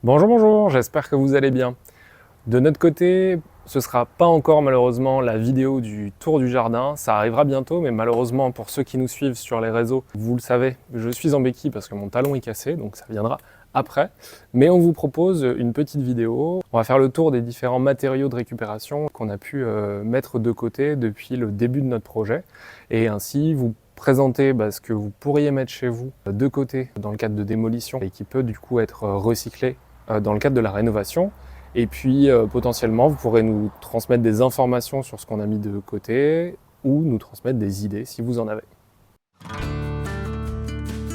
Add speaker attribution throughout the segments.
Speaker 1: Bonjour, bonjour, j'espère que vous allez bien. De notre côté, ce ne sera pas encore malheureusement la vidéo du tour du jardin, ça arrivera bientôt, mais malheureusement pour ceux qui nous suivent sur les réseaux, vous le savez, je suis en béquille parce que mon talon est cassé, donc ça viendra après. Mais on vous propose une petite vidéo, on va faire le tour des différents matériaux de récupération qu'on a pu mettre de côté depuis le début de notre projet, et ainsi vous présenter ce que vous pourriez mettre chez vous de côté dans le cadre de démolition et qui peut du coup être recyclé dans le cadre de la rénovation. Et puis potentiellement, vous pourrez nous transmettre des informations sur ce qu'on a mis de côté ou nous transmettre des idées si vous en avez.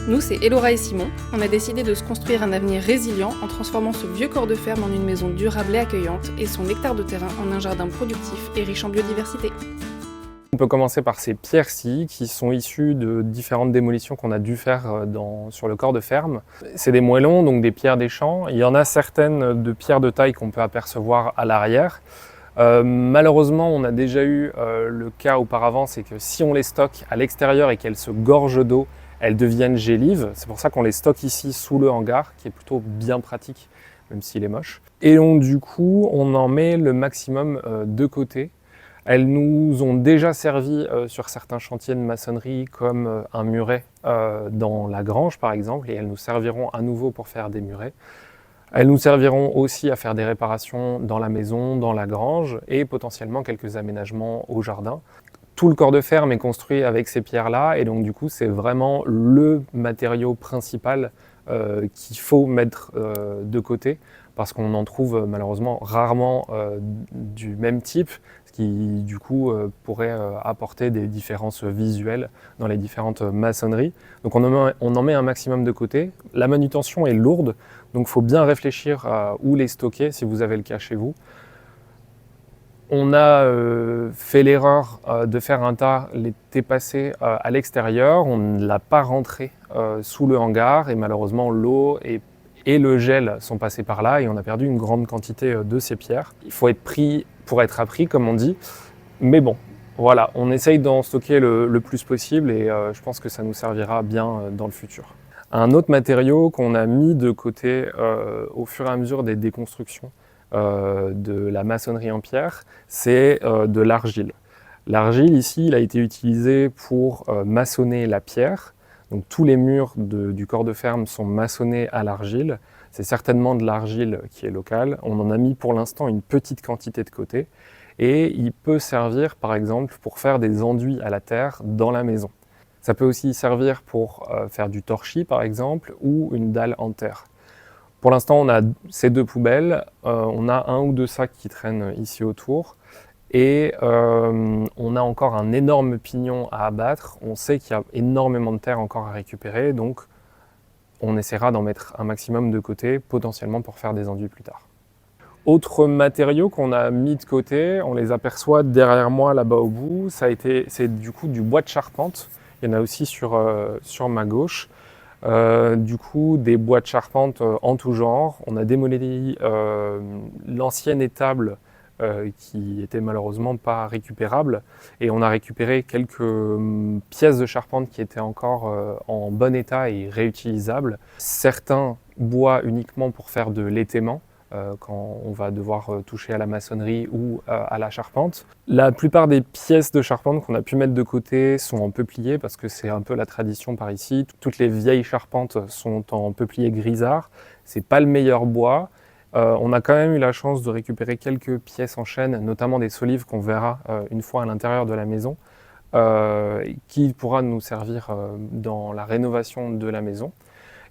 Speaker 2: Nous, c'est Elora et Simon. On a décidé de se construire un avenir résilient en transformant ce vieux corps de ferme en une maison durable et accueillante et son hectare de terrain en un jardin productif et riche en biodiversité.
Speaker 1: On peut commencer par ces pierres-ci qui sont issues de différentes démolitions qu'on a dû faire sur le corps de ferme. C'est des moellons, donc des pierres des champs. Il y en a certaines de pierres de taille qu'on peut apercevoir à l'arrière. Malheureusement, on a déjà eu le cas auparavant, c'est que si on les stocke à l'extérieur et qu'elles se gorgent d'eau, elles deviennent gélives. C'est pour ça qu'on les stocke ici sous le hangar, qui est plutôt bien pratique, même s'il est moche. Et donc du coup, on en met le maximum de côté. Elles nous ont déjà servi sur certains chantiers de maçonnerie comme un muret dans la grange par exemple, et elles nous serviront à nouveau pour faire des murets. Elles nous serviront aussi à faire des réparations dans la maison, dans la grange et potentiellement quelques aménagements au jardin. Tout le corps de ferme est construit avec ces pierres-là et donc du coup c'est vraiment le matériau principal qu'il faut mettre de côté parce qu'on en trouve malheureusement rarement du même type, ce qui du coup pourrait apporter des différences visuelles dans les différentes maçonneries. Donc on en met un maximum de côté. La manutention est lourde, donc il faut bien réfléchir à où les stocker si vous avez le cas chez vous. On a fait l'erreur de faire un tas l'été passé à l'extérieur, on ne l'a pas rentré sous le hangar et malheureusement l'eau et le gel sont passés par là et on a perdu une grande quantité de ces pierres. Il faut être pris pour être appris comme on dit, mais bon, voilà, on essaye d'en stocker le plus possible et je pense que ça nous servira bien dans le futur. Un autre matériau qu'on a mis de côté au fur et à mesure des déconstructions de la maçonnerie en pierre, c'est de l'argile. L'argile ici, il a été utilisé pour maçonner la pierre. Donc tous les murs du corps de ferme sont maçonnés à l'argile. C'est certainement de l'argile qui est locale. On en a mis pour l'instant une petite quantité de côté. Et il peut servir par exemple pour faire des enduits à la terre dans la maison. Ça peut aussi servir pour faire du torchis par exemple ou une dalle en terre. Pour l'instant, on a ces deux poubelles, on a un ou deux sacs qui traînent ici autour et on a encore un énorme pignon à abattre. On sait qu'il y a énormément de terre encore à récupérer, donc on essaiera d'en mettre un maximum de côté, potentiellement pour faire des enduits plus tard. Autres matériaux qu'on a mis de côté, on les aperçoit derrière moi là-bas au bout, c'est du coup du bois de charpente, il y en a aussi sur ma gauche. Du coup, des bois de charpente en tout genre. On a démoli l'ancienne étable qui était malheureusement pas récupérable et on a récupéré quelques pièces de charpente qui étaient encore en bon état et réutilisables. Certains bois uniquement pour faire de l'étaiement quand on va devoir toucher à la maçonnerie ou à la charpente. La plupart des pièces de charpente qu'on a pu mettre de côté sont en peuplier parce que c'est un peu la tradition par ici. Toutes les vieilles charpentes sont en peuplier grisard. C'est pas le meilleur bois. On a quand même eu la chance de récupérer quelques pièces en chêne, notamment des solives qu'on verra une fois à l'intérieur de la maison, qui pourra nous servir dans la rénovation de la maison.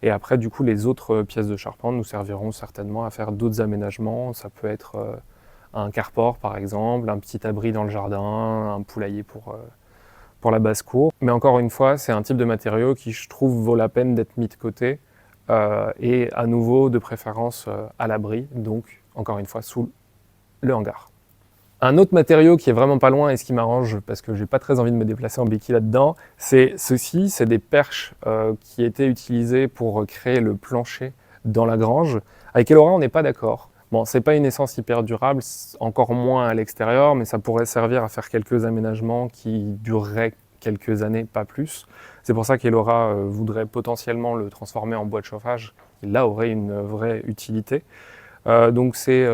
Speaker 1: Et après, du coup, les autres pièces de charpente nous serviront certainement à faire d'autres aménagements. Ça peut être un carport, par exemple, un petit abri dans le jardin, un poulailler pour la basse-cour. Mais encore une fois, c'est un type de matériau qui, je trouve, vaut la peine d'être mis de côté. Et à nouveau, de préférence à l'abri, donc, encore une fois, sous le hangar. Un autre matériau qui est vraiment pas loin et ce qui m'arrange parce que j'ai pas très envie de me déplacer en béquille là-dedans, c'est ceci, c'est des perches qui étaient utilisées pour créer le plancher dans la grange. Avec Elora, on n'est pas d'accord. Bon, c'est pas une essence hyper durable, encore moins à l'extérieur, mais ça pourrait servir à faire quelques aménagements qui dureraient quelques années, pas plus. C'est pour ça qu'Elora voudrait potentiellement le transformer en bois de chauffage qui là aurait une vraie utilité. Donc c'est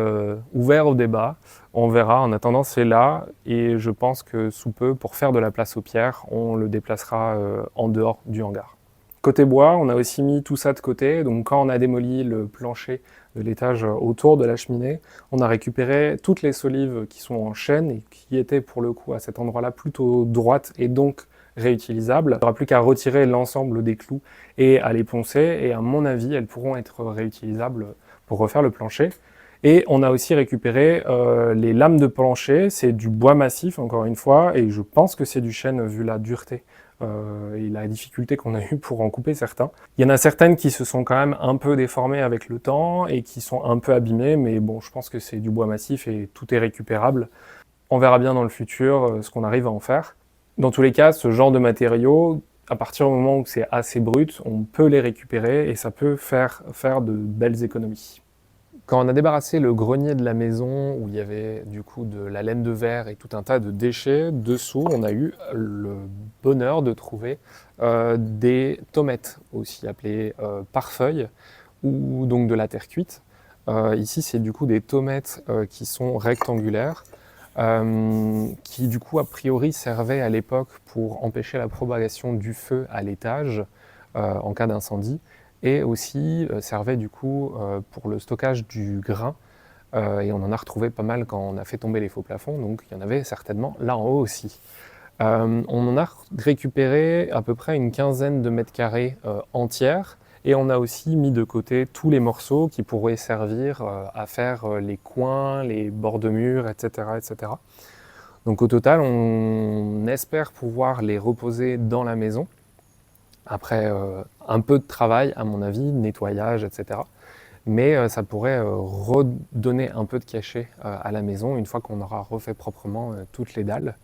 Speaker 1: ouvert au débat, on verra. En attendant, c'est là et je pense que sous peu, pour faire de la place aux pierres, on le déplacera en dehors du hangar. Côté bois, on a aussi mis tout ça de côté. Donc quand on a démoli le plancher de l'étage autour de la cheminée, on a récupéré toutes les solives qui sont en chêne et qui étaient pour le coup à cet endroit-là plutôt droites et donc réutilisables. Il n'y aura plus qu'à retirer l'ensemble des clous et à les poncer et à mon avis, elles pourront être réutilisables pour refaire le plancher. Et on a aussi récupéré les lames de plancher, c'est du bois massif encore une fois, et je pense que c'est du chêne vu la dureté et la difficulté qu'on a eu pour en couper certains. Il y en a certaines qui se sont quand même un peu déformées avec le temps et qui sont un peu abîmées, mais bon, je pense que c'est du bois massif et tout est récupérable. On verra bien dans le futur ce qu'on arrive à en faire. Dans tous les cas, ce genre de matériaux, à partir du moment où c'est assez brut, on peut les récupérer et ça peut faire de belles économies. Quand on a débarrassé le grenier de la maison, où il y avait du coup de la laine de verre et tout un tas de déchets, dessous on a eu le bonheur de trouver des tomates, aussi appelées pare-feuilles, ou donc de la terre cuite. Ici c'est du coup des tomates qui sont rectangulaires, qui du coup a priori servaient à l'époque pour empêcher la propagation du feu à l'étage en cas d'incendie. Et aussi servait du coup pour le stockage du grain. Et on en a retrouvé pas mal quand on a fait tomber les faux plafonds, donc il y en avait certainement là en haut aussi. On en a récupéré à peu près une quinzaine de mètres carrés entières, et on a aussi mis de côté tous les morceaux qui pourraient servir à faire les coins, les bords de mur, etc., etc. Donc au total, on espère pouvoir les reposer dans la maison. Après un peu de travail, à mon avis, nettoyage, etc. Mais ça pourrait redonner un peu de cachet à la maison une fois qu'on aura refait proprement toutes les dalles.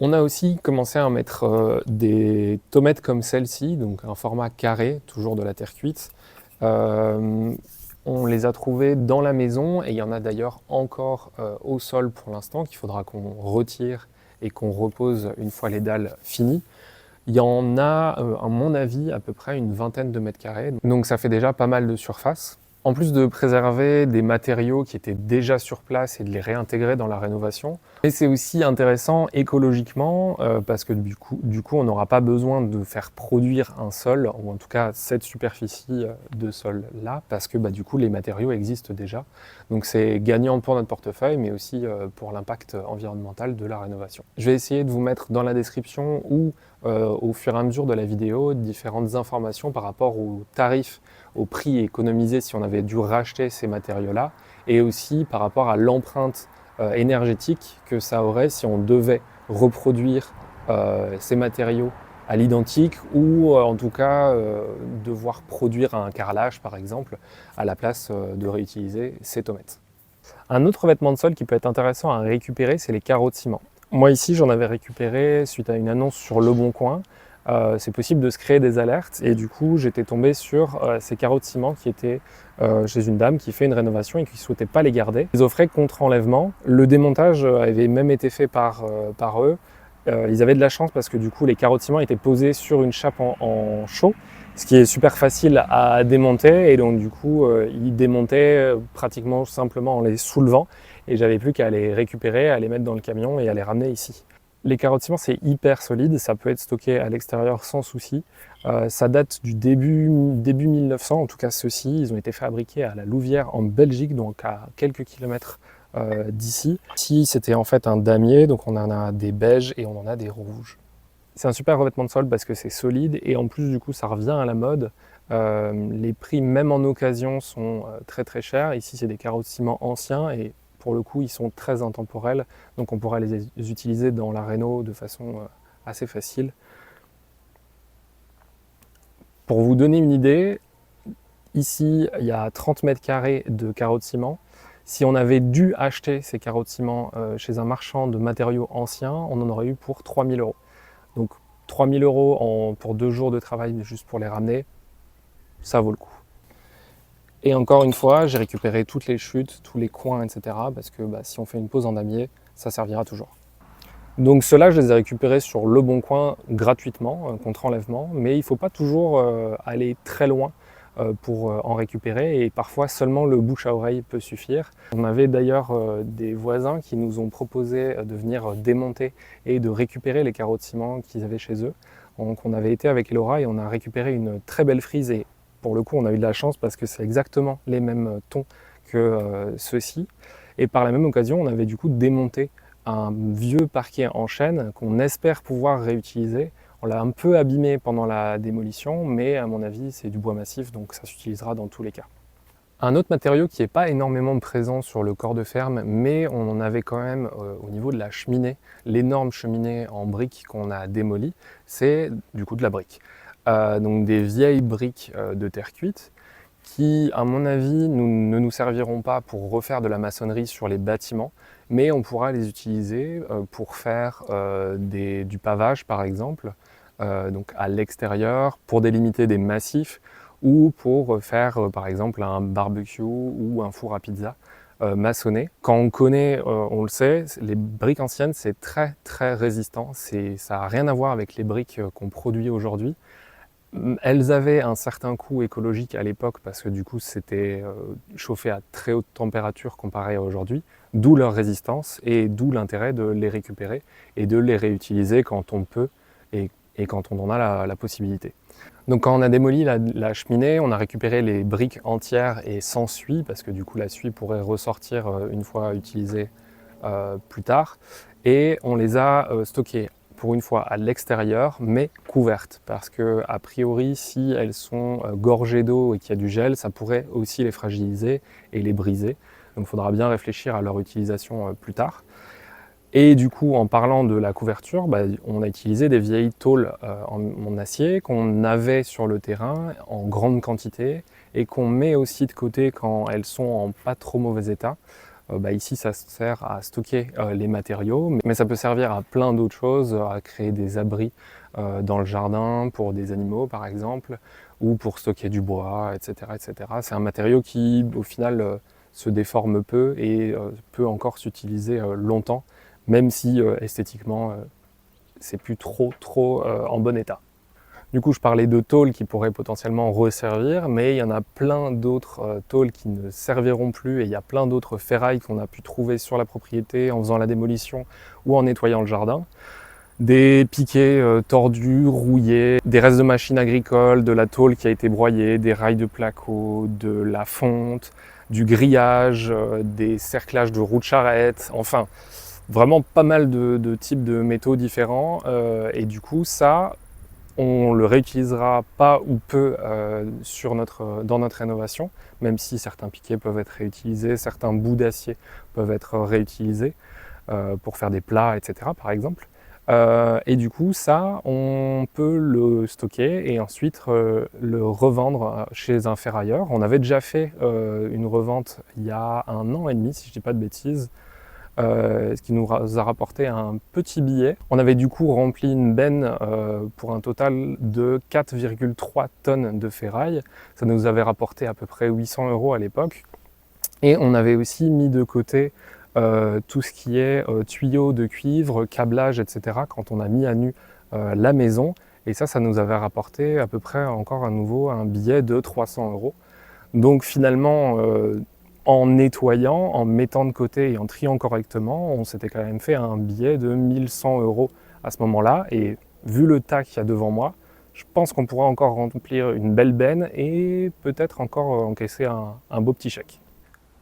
Speaker 1: On a aussi commencé à mettre des tomates comme celle-ci, donc un format carré, toujours de la terre cuite. On les a trouvées dans la maison et il y en a d'ailleurs encore au sol pour l'instant qu'il faudra qu'on retire et qu'on repose une fois les dalles finies. Il y en a, à mon avis, à peu près une vingtaine de mètres carrés. Donc ça fait déjà pas mal de surface. En plus de préserver des matériaux qui étaient déjà sur place et de les réintégrer dans la rénovation. Et c'est aussi intéressant écologiquement parce que du coup, on n'aura pas besoin de faire produire un sol, ou en tout cas cette superficie de sol-là, parce que du coup, les matériaux existent déjà. Donc c'est gagnant pour notre portefeuille, mais aussi pour l'impact environnemental de la rénovation. Je vais essayer de vous mettre dans la description ou au fur et à mesure de la vidéo différentes informations par rapport aux tarifs, au prix économisé si on avait dû racheter ces matériaux-là, et aussi par rapport à l'empreinte énergétique que ça aurait si on devait reproduire ces matériaux à l'identique ou en tout cas devoir produire un carrelage par exemple à la place de réutiliser ces tomates. Un autre vêtement de sol qui peut être intéressant à récupérer, c'est les carreaux de ciment. Moi ici j'en avais récupéré suite à une annonce sur Le Bon Coin. C'est possible de se créer des alertes et du coup j'étais tombé sur ces carreaux de ciment qui étaient chez une dame qui fait une rénovation et qui ne souhaitait pas les garder. Ils offraient contre enlèvement. Le démontage avait même été fait par eux. Ils avaient de la chance parce que du coup les carreaux de ciment étaient posés sur une chape en chaux, ce qui est super facile à démonter et donc du coup ils démontaient pratiquement simplement en les soulevant et j'avais plus qu'à les récupérer, à les mettre dans le camion et à les ramener ici. Les carreaux de ciment, c'est hyper solide, ça peut être stocké à l'extérieur sans souci. Ça date du début 1900, en tout cas ceux-ci. Ils ont été fabriqués à la Louvière en Belgique, donc à quelques kilomètres d'ici. Ici, c'était en fait un damier, donc on en a des beiges et on en a des rouges. C'est un super revêtement de sol parce que c'est solide et en plus du coup ça revient à la mode. Les prix même en occasion sont très très chers. Ici, c'est des carreaux de ciment anciens et pour le coup, ils sont très intemporels, donc on pourra les utiliser dans la réno de façon assez facile. Pour vous donner une idée, ici, il y a 30 mètres carrés de carreaux de ciment. Si on avait dû acheter ces carreaux de ciment chez un marchand de matériaux anciens, on en aurait eu pour 3 000 €. Donc 3 000 € pour 2 jours de travail juste pour les ramener, ça vaut le coup. Et encore une fois, j'ai récupéré toutes les chutes, tous les coins, etc. Parce que si on fait une pose en damier, ça servira toujours. Donc ceux-là, je les ai récupérés sur Le Bon Coin gratuitement, contre enlèvement. Mais il ne faut pas toujours aller très loin pour en récupérer et parfois seulement le bouche à oreille peut suffire. On avait d'ailleurs des voisins qui nous ont proposé de venir démonter et de récupérer les carreaux de ciment qu'ils avaient chez eux. Donc on avait été avec Laura et on a récupéré une très belle frise et pour le coup on a eu de la chance parce que c'est exactement les mêmes tons que ceux-ci. Et par la même occasion on avait du coup démonté un vieux parquet en chêne qu'on espère pouvoir réutiliser. On l'a un peu abîmé pendant la démolition, mais à mon avis, c'est du bois massif, donc ça s'utilisera dans tous les cas. Un autre matériau qui n'est pas énormément présent sur le corps de ferme, mais on en avait quand même au niveau de la cheminée, l'énorme cheminée en briques qu'on a démolie, c'est du coup de la brique. Donc des vieilles briques de terre cuite qui, à mon avis, ne nous serviront pas pour refaire de la maçonnerie sur les bâtiments, mais on pourra les utiliser pour faire du pavage par exemple, donc à l'extérieur, pour délimiter des massifs ou pour faire par exemple un barbecue ou un four à pizza maçonné. Quand on connaît, on le sait, les briques anciennes c'est très très résistant, ça n'a rien à voir avec les briques qu'on produit aujourd'hui. Elles avaient un certain coût écologique à l'époque parce que du coup c'était chauffé à très haute température comparé à aujourd'hui, d'où leur résistance et d'où l'intérêt de les récupérer et de les réutiliser quand on peut et quand on en a la possibilité. Donc quand on a démoli la cheminée, on a récupéré les briques entières et sans suie parce que du coup la suie pourrait ressortir une fois utilisée plus tard et on les a stockées pour une fois à l'extérieur, mais couvertes, parce que a priori, si elles sont gorgées d'eau et qu'il y a du gel, ça pourrait aussi les fragiliser et les briser. Donc il faudra bien réfléchir à leur utilisation plus tard. Et du coup, en parlant de la couverture, on a utilisé des vieilles tôles en acier qu'on avait sur le terrain en grande quantité et qu'on met aussi de côté quand elles sont en pas trop mauvais état. Ici, ça sert à stocker les matériaux, mais ça peut servir à plein d'autres choses, à créer des abris dans le jardin pour des animaux par exemple, ou pour stocker du bois, etc. etc. C'est un matériau qui, au final, se déforme peu et peut encore s'utiliser longtemps, même si esthétiquement, c'est plus trop en bon état. Du coup, je parlais de tôles qui pourraient potentiellement resservir, mais il y en a plein d'autres tôles qui ne serviront plus et il y a plein d'autres ferrailles qu'on a pu trouver sur la propriété en faisant la démolition ou en nettoyant le jardin. Des piquets tordus, rouillés, des restes de machines agricoles, de la tôle qui a été broyée, des rails de placo, de la fonte, du grillage, des cerclages de roues de charrette, enfin vraiment pas mal de types de métaux différents et du coup ça, on le réutilisera pas ou peu dans notre rénovation, même si certains piquets peuvent être réutilisés, certains bouts d'acier peuvent être réutilisés pour faire des plats, etc. par exemple. Et du coup, ça, on peut le stocker et ensuite le revendre chez un ferrailleur. On avait déjà fait une revente il y a 1 an et demi, si je ne dis pas de bêtises, ce qui nous a rapporté un petit billet. On avait du coup rempli une benne pour un total de 4,3 tonnes de ferraille. Ça nous avait rapporté à peu près 800 € à l'époque. Et on avait aussi mis de côté tout ce qui est tuyaux de cuivre, câblage, etc. quand on a mis à nu la maison. Et ça nous avait rapporté à peu près encore à nouveau un billet de 300 €. Donc finalement, en nettoyant, en mettant de côté et en triant correctement, on s'était quand même fait un billet de 1100 € à ce moment-là. Et vu le tas qu'il y a devant moi, je pense qu'on pourra encore remplir une belle benne et peut-être encore encaisser un beau petit chèque.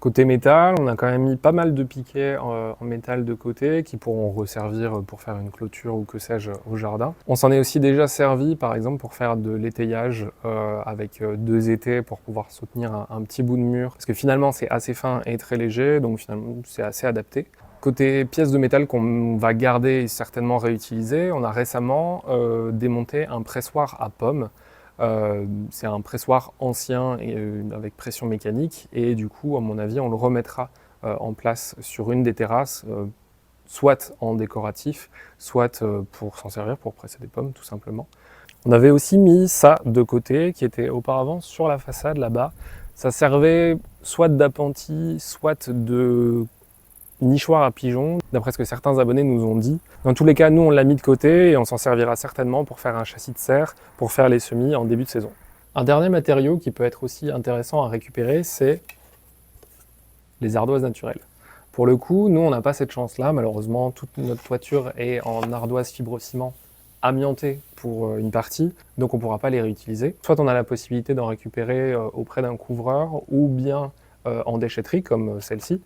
Speaker 1: Côté métal, on a quand même mis pas mal de piquets en métal de côté qui pourront resservir pour faire une clôture ou que sais-je au jardin. On s'en est aussi déjà servi par exemple pour faire de l'étayage avec 2 étais pour pouvoir soutenir un petit bout de mur. Parce que finalement c'est assez fin et très léger, donc finalement c'est assez adapté. Côté pièces de métal qu'on va garder et certainement réutiliser, on a récemment démonté un pressoir à pommes. C'est un pressoir ancien et, avec pression mécanique et du coup à mon avis on le remettra en place sur une des terrasses, soit en décoratif, soit pour s'en servir pour presser des pommes tout simplement. On avait aussi mis ça de côté qui était auparavant sur la façade là-bas. Ça servait soit d'appentis, soit de nichoir à pigeons, d'après ce que certains abonnés nous ont dit. Dans tous les cas, nous on l'a mis de côté et on s'en servira certainement pour faire un châssis de serre, pour faire les semis en début de saison. Un dernier matériau qui peut être aussi intéressant à récupérer, c'est les ardoises naturelles. Pour le coup, nous, on n'a pas cette chance-là. Malheureusement, toute notre toiture est en ardoise fibrociment amiantée pour une partie, donc on ne pourra pas les réutiliser. Soit on a la possibilité d'en récupérer auprès d'un couvreur, ou bien en déchetterie, comme celle-ci.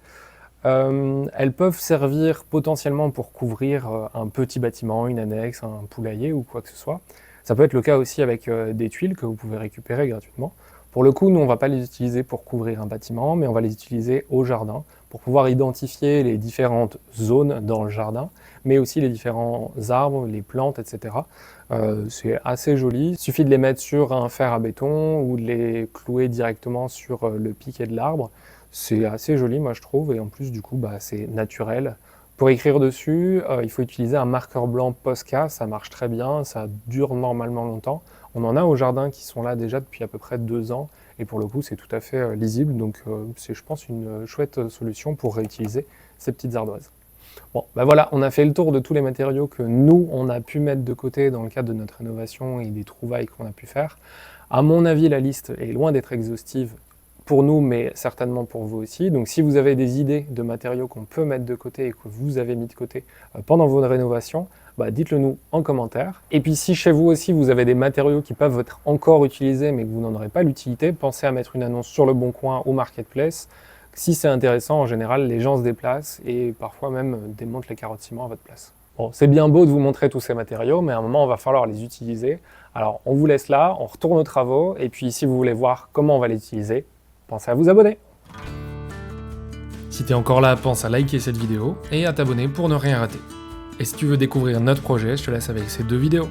Speaker 1: Elles peuvent servir potentiellement pour couvrir un petit bâtiment, une annexe, un poulailler ou quoi que ce soit. Ça peut être le cas aussi avec des tuiles que vous pouvez récupérer gratuitement. Pour le coup, nous, on ne va pas les utiliser pour couvrir un bâtiment, mais on va les utiliser au jardin pour pouvoir identifier les différentes zones dans le jardin, mais aussi les différents arbres, les plantes, etc. C'est assez joli. Il suffit de les mettre sur un fer à béton ou de les clouer directement sur le piquet de l'arbre. C'est assez joli, moi, je trouve, et en plus, du coup, c'est naturel. Pour écrire dessus, il faut utiliser un marqueur blanc Posca, ça marche très bien, ça dure normalement longtemps. On en a au jardin qui sont là déjà depuis à peu près 2 ans, et pour le coup c'est tout à fait lisible, donc c'est je pense une chouette solution pour réutiliser ces petites ardoises. Bon, voilà, on a fait le tour de tous les matériaux que nous, on a pu mettre de côté dans le cadre de notre rénovation et des trouvailles qu'on a pu faire. À mon avis, la liste est loin d'être exhaustive, pour nous, mais certainement pour vous aussi. Donc si vous avez des idées de matériaux qu'on peut mettre de côté et que vous avez mis de côté pendant vos rénovations, dites-le nous en commentaire. Et puis si chez vous aussi vous avez des matériaux qui peuvent être encore utilisés mais que vous n'en aurez pas l'utilité, pensez à mettre une annonce sur le Bon Coin ou Marketplace. Si c'est intéressant, en général, les gens se déplacent et parfois même démontent les carottes ciment à votre place. Bon, c'est bien beau de vous montrer tous ces matériaux, mais à un moment, il va falloir les utiliser. Alors, on vous laisse là, on retourne aux travaux, et puis si vous voulez voir comment on va les utiliser, pensez à vous abonner.
Speaker 3: Si t'es encore là, pense à liker cette vidéo et à t'abonner pour ne rien rater. Et si tu veux découvrir notre projet, je te laisse avec ces 2 vidéos.